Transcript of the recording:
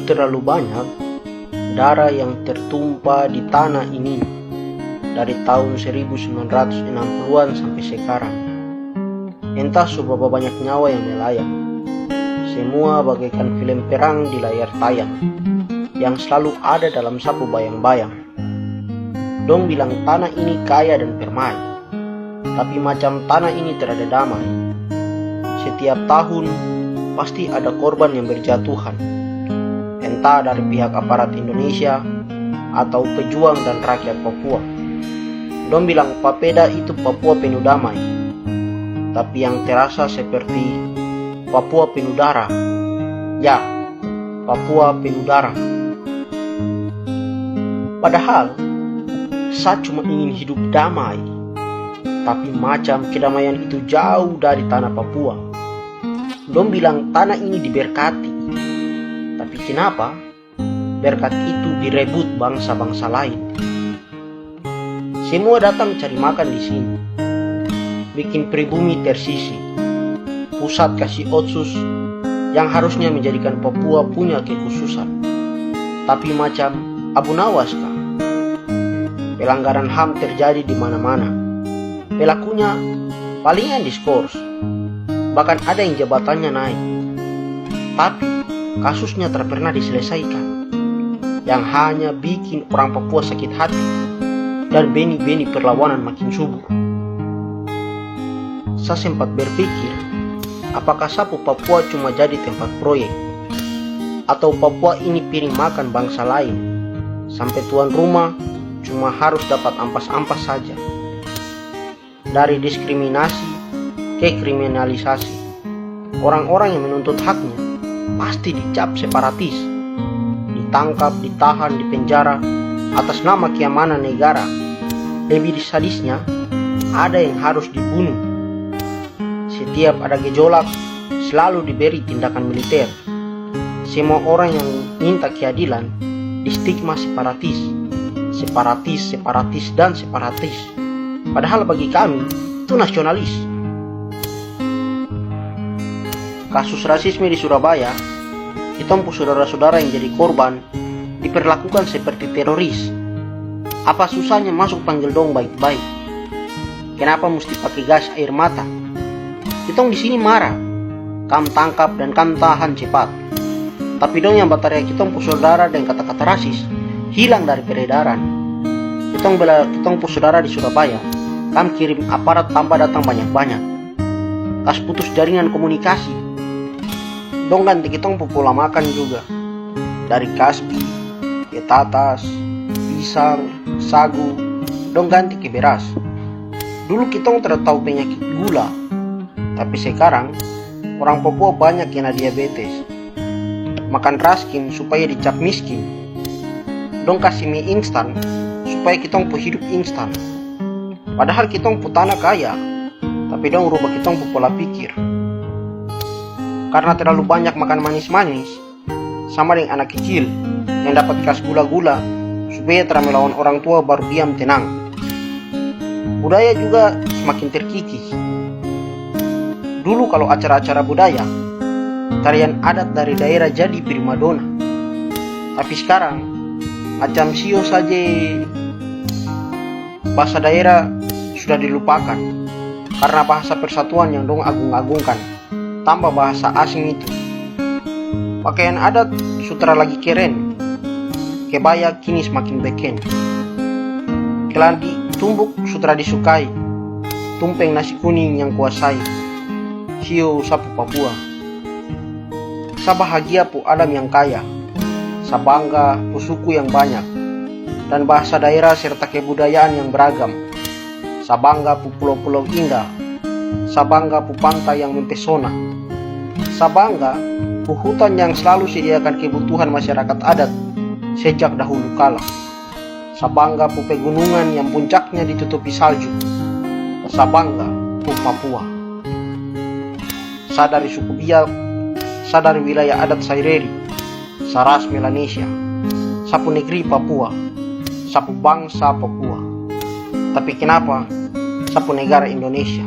terlalu banyak darah yang tertumpah di tanah ini dari tahun 1960-an sampai sekarang. Entah seberapa banyak nyawa yang melayang. Semua bagaikan film perang di layar tayang yang selalu ada dalam sapu bayang-bayang. Dong bilang tanah ini kaya dan permai, tapi macam tanah ini terada damai. Setiap tahun pasti ada korban yang berjatuhan, entah dari pihak aparat Indonesia atau pejuang dan rakyat Papua. Dong bilang Papeda itu Papua penuh damai, tapi yang terasa seperti Papua penuh darah. Ya, Papua penuh darah. Padahal saya cuma ingin hidup damai, tapi macam kedamaian itu jauh dari tanah Papua. Dong bilang tanah ini diberkati, tapi kenapa berkat itu direbut bangsa-bangsa lain? Semua datang cari makan di sini, bikin pribumi tersisi, pusat kasih otsus yang harusnya menjadikan Papua punya kekhususan. Tapi macam Abu Nawas kah? Pelanggaran HAM terjadi di mana-mana. Pelakunya palingan diskors, bahkan ada yang jabatannya naik. Tapi kasusnya tak pernah diselesaikan, yang hanya bikin orang Papua sakit hati dan benih-benih perlawanan makin subur. Saya sempat berpikir, apakah sapu Papua cuma jadi tempat proyek, atau Papua ini piring makan bangsa lain, sampai tuan rumah cuma harus dapat ampas-ampas saja. Dari diskriminasi ke kriminalisasi, orang-orang yang menuntut haknya pasti dicap separatis, ditangkap, ditahan, dipenjara atas nama keamanan negara. Lebih sadisnya, ada yang harus dibunuh. Setiap ada gejolak, selalu diberi tindakan militer. Semua orang yang minta keadilan distigma separatis, dan separatis. Padahal bagi kami itu nasionalis. Kasus rasisme di Surabaya, kita saudara-saudara yang jadi korban diperlakukan seperti teroris. Apa susahnya masuk panggil dong baik-baik? Kenapa mesti pakai gas air mata? Kita di sini marah, kam tangkap dan kam tahan cepat. Tapi dong yang bataria kita saudara dan kata-kata rasis hilang dari peredaran. Kita saudara di Surabaya, kam kirim aparat tambah datang banyak-banyak. Kas putus jaringan komunikasi. Dong ganti kita pola makan juga. Dari kasbi, ke tatas, pisang, sagu, dong ganti ke beras. Dulu kita tidak tahu penyakit gula, tapi sekarang orang Papua banyak kena diabetes. Makan raskin supaya dicap miskin. Dong kasih mie instan supaya kita hidup instan. Padahal kita tanah kaya, tapi dong rubah kita pola pikir. Karena terlalu banyak makan manis-manis, sama dengan anak kecil yang dapat kas gula-gula supaya tidak melawan orang tua baru diam tenang. Budaya juga semakin terkikis. Dulu kalau acara-acara budaya, tarian adat dari daerah jadi primadona. Tapi sekarang macam sio saja bahasa daerah sudah dilupakan karena bahasa persatuan yang dong agung-agungkan, tambah bahasa asing itu. Pakaian adat sutra lagi keren, kebaya kini semakin beken. Keladi tumbuk sutra disukai, tumpeng nasi kuning yang kuasai. Sio sapu Papua. Sa bahagia pu alam yang kaya, sa bangga pu suku yang banyak, dan bahasa daerah serta kebudayaan yang beragam. Sa bangga pu pulau-pulau indah, sa bangga pu pantai yang mempesona, sa bangga pu hutan yang selalu sediakan kebutuhan masyarakat adat sejak dahulu kala. Sa bangga pu pegunungan yang puncaknya ditutupi salju. Sa bangga pu Papua. Sa dari suku Biak, sa dari wilayah adat Saireri, sa ras Melanesia, sapu negeri Papua, sapu bangsa Papua. Tapi kenapa sapu negara Indonesia?